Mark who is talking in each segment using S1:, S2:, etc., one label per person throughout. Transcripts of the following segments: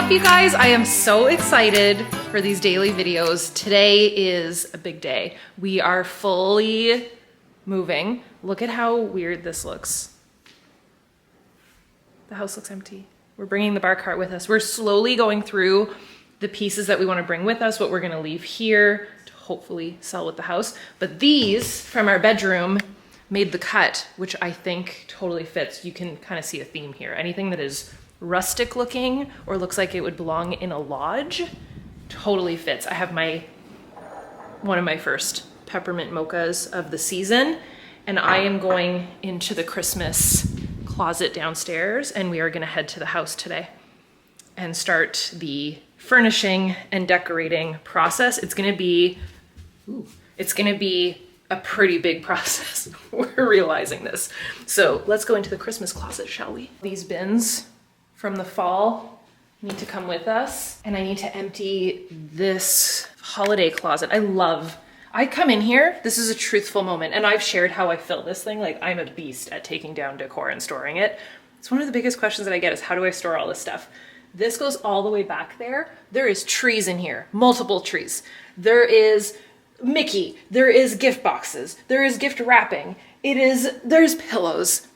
S1: up, you guys? I am so excited for these daily videos. Today is a big day. We are fully moving. Look at how weird this looks. The house looks empty. We're bringing the bar cart with us. We're slowly going through the pieces that we want to bring with us, what we're going to leave here to hopefully sell with the house. But these from our bedroom made the cut, which I think totally fits. You can kind of see a theme here. Anything that is rustic looking or looks like it would belong in a lodge totally fits. I have one of my first peppermint mochas of the season, and I am going into the Christmas closet downstairs, and we are going to head to the house today and start the furnishing and decorating process. It's going to be a pretty big process. We're realizing this. So let's go into the Christmas closet, shall we? These bins from the fall need to come with us, and I need to empty this holiday closet. I come in here, this is a truthful moment, and I've shared how I fill this thing. Like, I'm a beast at taking down decor and storing it. It's one of the biggest questions that I get is, how do I store all this stuff? This goes all the way back there. There is trees in here, multiple trees. There is Mickey, there is gift boxes, there is gift wrapping, there's pillows.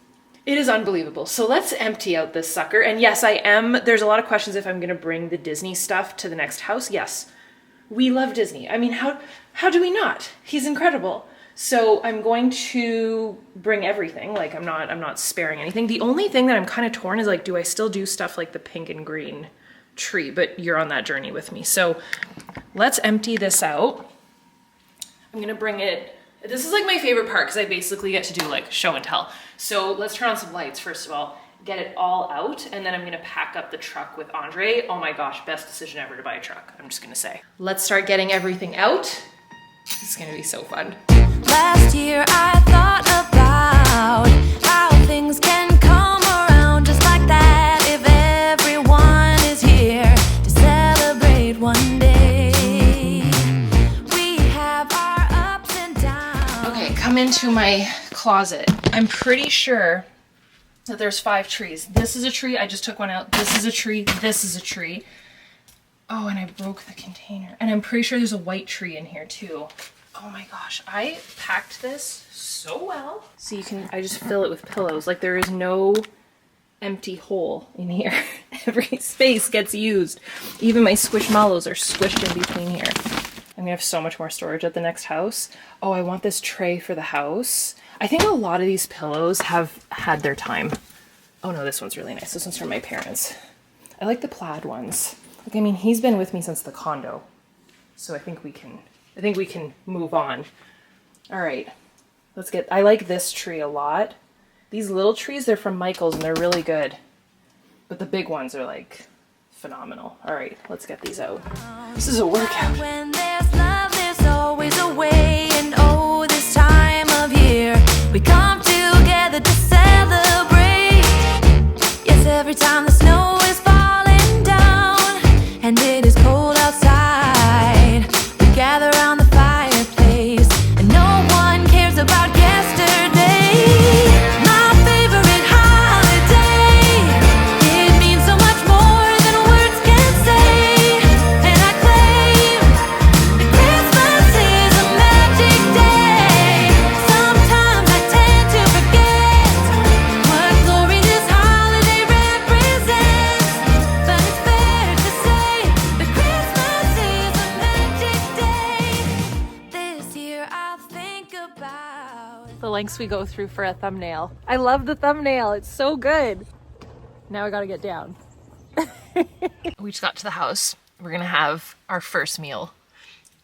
S1: It is unbelievable. So let's empty out this sucker. And yes, there's a lot of questions if I'm gonna bring the Disney stuff to the next house. Yes, we love Disney. I mean, how do we not? He's incredible. So I'm going to bring everything. Like, I'm not sparing anything. The only thing that I'm kind of torn is, like, do I still do stuff like the pink and green tree? But you're on that journey with me. So let's empty this out. I'm gonna bring it. This is like my favorite part because I basically get to do like show and tell. So let's turn on some lights first of all, get it all out, and then I'm gonna pack up the truck with Andre. Oh my gosh, best decision ever to buy a truck, I'm just gonna say. Let's start getting everything out. This is gonna be so fun.
S2: Last year I thought about how things can come around just like that if everyone is here to celebrate one day. We have our ups and downs.
S1: Okay, come into my closet. I'm pretty sure that there's 5 trees. This is a tree, I just took one out. This is a tree, this is a tree. Oh, and I broke the container. And I'm pretty sure there's a white tree in here too. Oh my gosh, I packed this so well. So I just fill it with pillows. Like, there is no empty hole in here. Every space gets used. Even my squishmallows are squished in between here. I'm gonna have so much more storage at the next house. Oh, I want this tray for the house. I think a lot of these pillows have had their time. Oh no, this one's really nice. This one's from my parents. I like the plaid ones. Like, I mean, he's been with me since the condo. So I think we can move on. All right, I like this tree a lot. These little trees, they're from Michael's and they're really good. But the big ones are like phenomenal. All right, let's get these out. This is a workout.
S2: When there's love, there's always a way. And oh, this time of year, we come together to celebrate. Yes, every time the snow is falling down and it is cold outside, we gather around the fireplace and no one cares about yesterday. My favorite holiday, it means so much more than words can say. And I claim that Christmas is a magic day. Sometimes I tend to forget what glory this holiday represents. But it's fair to say that Christmas is a magic day. This year I'll think about
S1: The lengths we go through for a thumbnail. I love the thumbnail, it's so good. Now I gotta get down. We just got to the house. We're gonna have our first meal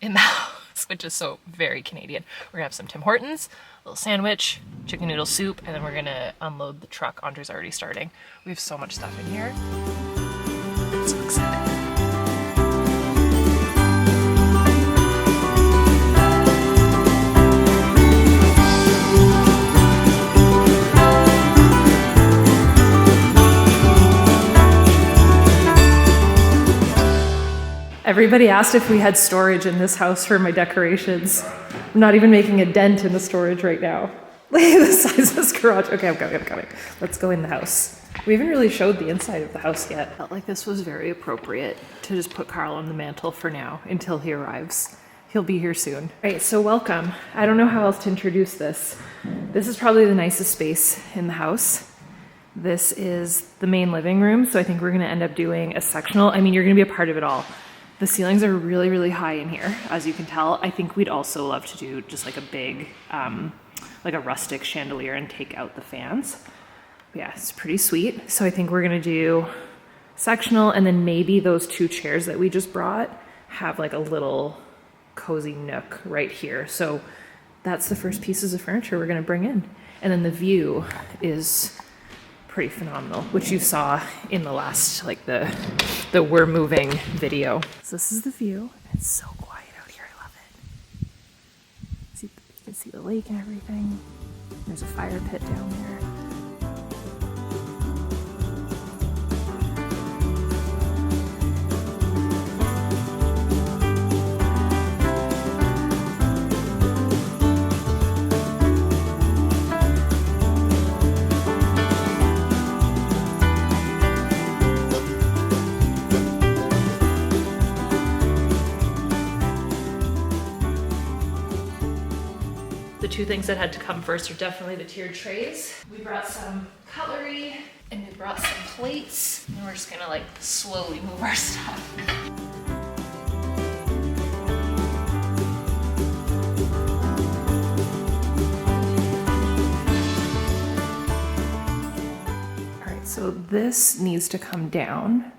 S1: in the house, which is so very Canadian. We're gonna have some Tim Hortons, a little sandwich, chicken noodle soup, and then we're gonna unload the truck. Andre's already starting. We have so much stuff in here. I'm so excited. Everybody asked if we had storage in this house for my decorations. I'm not even making a dent in the storage right now. The size of this garage. Okay, I'm coming. Let's go in the house. We haven't really showed the inside of the house yet. Felt like this was very appropriate to just put Carl on the mantle for now until he arrives. He'll be here soon. All right, so welcome. I don't know how else to introduce this. This is probably the nicest space in the house. This is the main living room, so I think we're gonna end up doing a sectional. I mean, you're gonna be a part of it all. The ceilings are really, really high in here, as you can tell. I think we'd also love to do just like a big, like a rustic chandelier and take out the fans. But yeah, it's pretty sweet. So I think we're gonna do sectional, and then maybe those 2 chairs that we just brought have like a little cozy nook right here. So that's the first pieces of furniture we're gonna bring in. And then the view is pretty phenomenal, which you saw in the last, like the we're moving video. So this is the view. It's so quiet out here, I love it. See, you can see the lake and everything. There's a fire pit down there. The 2 things that had to come first are definitely the tiered trays. We brought some cutlery and we brought some plates, and we're just gonna like slowly move our stuff. All right, so this needs to come down.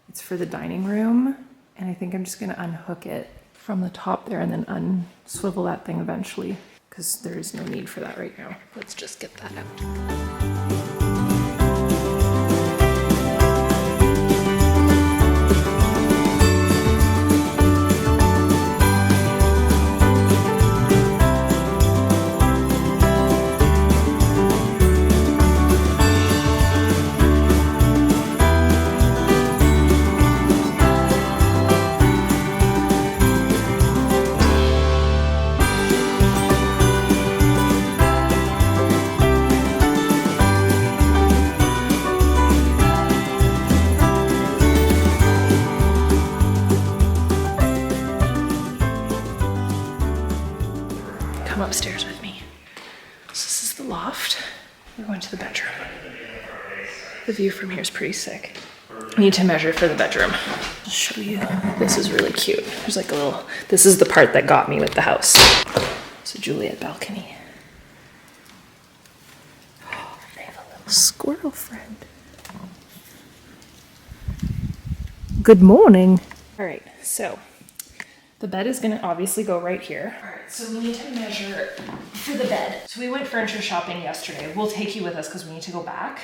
S1: It's for the dining room, and I think I'm just gonna unhook it from the top there and then unswivel that thing eventually, because there is no need for that right now. Let's just get that out. Come upstairs with me. So this is the loft. We're going to the bedroom. The view from here is pretty sick. We need to measure for the bedroom. I'll show you. This is really cute. There's like a little, this is the part that got me with the house. It's a Juliet balcony. Oh, they have a little squirrel friend. Good morning. All right, so the bed is gonna obviously go right here. All right, so we need to measure for the bed. So we went furniture shopping yesterday. We'll take you with us because we need to go back.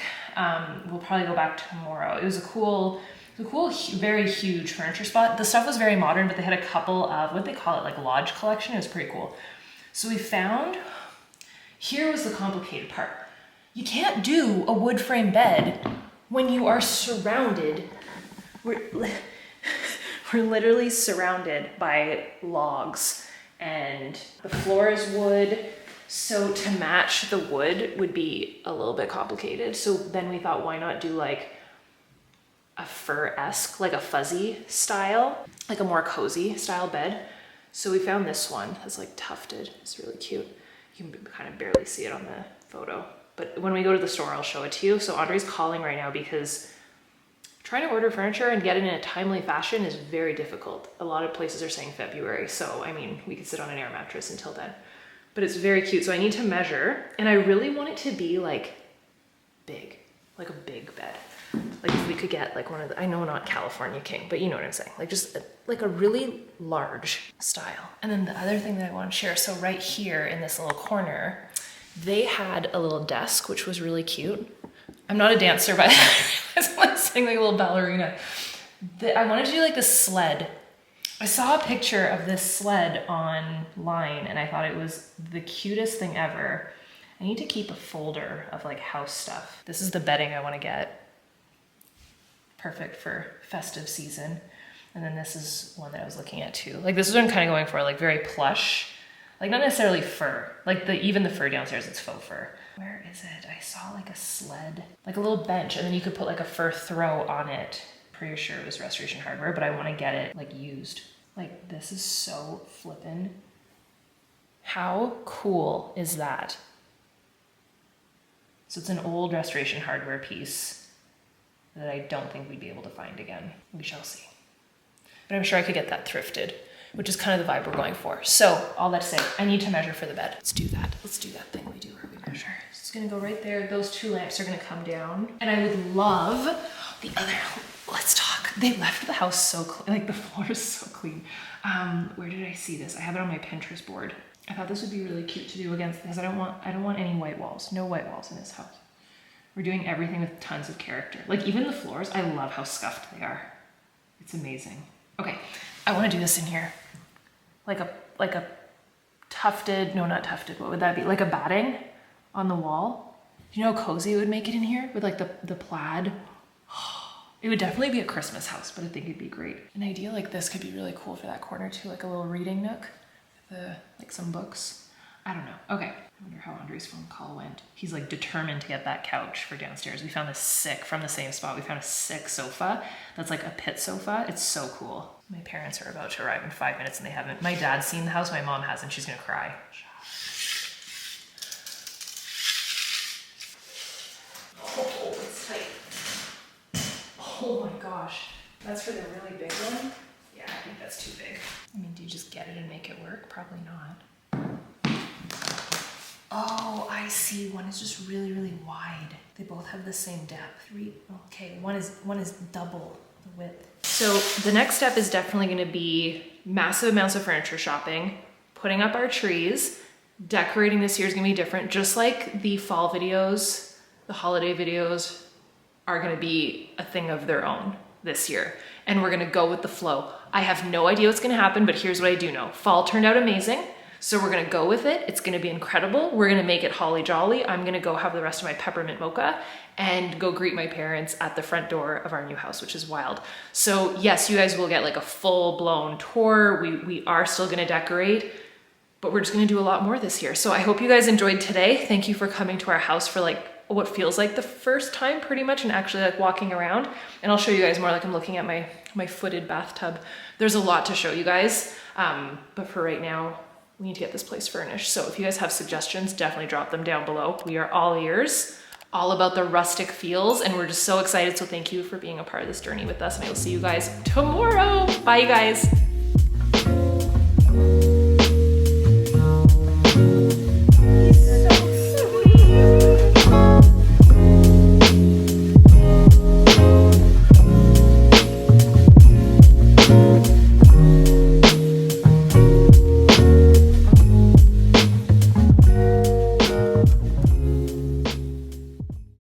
S1: We'll probably go back tomorrow. It was a cool, very huge furniture spot. The stuff was very modern, but they had a couple of, what they call it, like lodge collection. It was pretty cool. So we found, here was the complicated part. You can't do a wood frame bed when you are surrounded, we're literally surrounded by logs, and the floor is wood. So to match the wood would be a little bit complicated. So then we thought, why not do like a fur-esque, like a fuzzy style, like a more cozy style bed. So we found this one that's like tufted. It's really cute. You can kind of barely see it on the photo, but when we go to the store, I'll show it to you. So Audrey's calling right now because trying to order furniture and get it in a timely fashion is very difficult. A lot of places are saying February. So, I mean, we could sit on an air mattress until then, but it's very cute. So I need to measure, and I really want it to be like big, like a big bed. Like if we could get like one of the, I know not California King, but you know what I'm saying. Like just like a really large style. And then the other thing that I want to share. So right here in this little corner, they had a little desk, which was really cute. I'm not a dancer, but I was saying like a little ballerina. I wanted to do like this sled. I saw a picture of this sled online and I thought it was the cutest thing ever. I need to keep a folder of like house stuff. This is the bedding I want to get. Perfect for festive season. And then this is one that I was looking at too. Like this is what I'm kind of going for, like very plush, Like not necessarily fur, like even the fur downstairs, it's faux fur. Where is it? I saw like a sled, like a little bench, and then you could put like a fur throw on it. Pretty sure it was Restoration Hardware, but I want to get it like used. Like this is so flippin'. How cool is that? So it's an old Restoration Hardware piece that I don't think we'd be able to find again. We shall see. But I'm sure I could get that thrifted, which is kind of the vibe we're going for. So all that to say, I need to measure for the bed. Let's do that. Let's do that thing we do where we measure. So it's gonna go right there. Those 2 lamps are gonna come down. And I would love the other, let's talk. They left the house so clean, like the floor is so clean. Where did I see this? I have it on my Pinterest board. I thought this would be really cute to do against, because I don't want any white walls. No white walls in this house. We're doing everything with tons of character. Like even the floors, I love how scuffed they are. It's amazing. Okay, I want to do this in here. Like a tufted, no, not tufted, what would that be? Like a batting on the wall. Do you know how cozy it would make it in here with like the plaid? It would definitely be a Christmas house, but I think it'd be great. An idea like this could be really cool for that corner too, like a little reading nook with like some books. I don't know. Okay. I wonder how Andre's phone call went. He's like determined to get that couch for downstairs. We found this sick, from the same spot, we found a sick sofa that's like a pit sofa. It's so cool. My parents are about to arrive in 5 minutes and they haven't. My dad's seen the house, my mom hasn't. She's gonna cry. Oh, it's tight. Oh my gosh. That's for the really big one? Yeah, I think that's too big. I mean, do you just get it and make it work? Probably not. Oh, I see. One is just really, really wide. They both have the same depth. Okay, one is double the width. So the next step is definitely going to be massive amounts of furniture shopping, putting up our trees. Decorating this year is going to be different. Just like the fall videos, the holiday videos are going to be a thing of their own this year. And we're going to go with the flow. I have no idea what's going to happen, but here's what I do know. Fall turned out amazing. So we're gonna go with it. It's gonna be incredible. We're gonna make it holly jolly. I'm gonna go have the rest of my peppermint mocha and go greet my parents at the front door of our new house, which is wild. So yes, you guys will get like a full blown tour. We are still gonna decorate, but we're just gonna do a lot more this year. So I hope you guys enjoyed today. Thank you for coming to our house for like what feels like the first time pretty much, and actually like walking around. And I'll show you guys more. Like I'm looking at my footed bathtub. There's a lot to show you guys, but for right now, we need to get this place furnished. So if you guys have suggestions, definitely drop them down below. We are all ears, all about the rustic feels, and we're just so excited. So thank you for being a part of this journey with us, and I will see you guys tomorrow. Bye, you guys.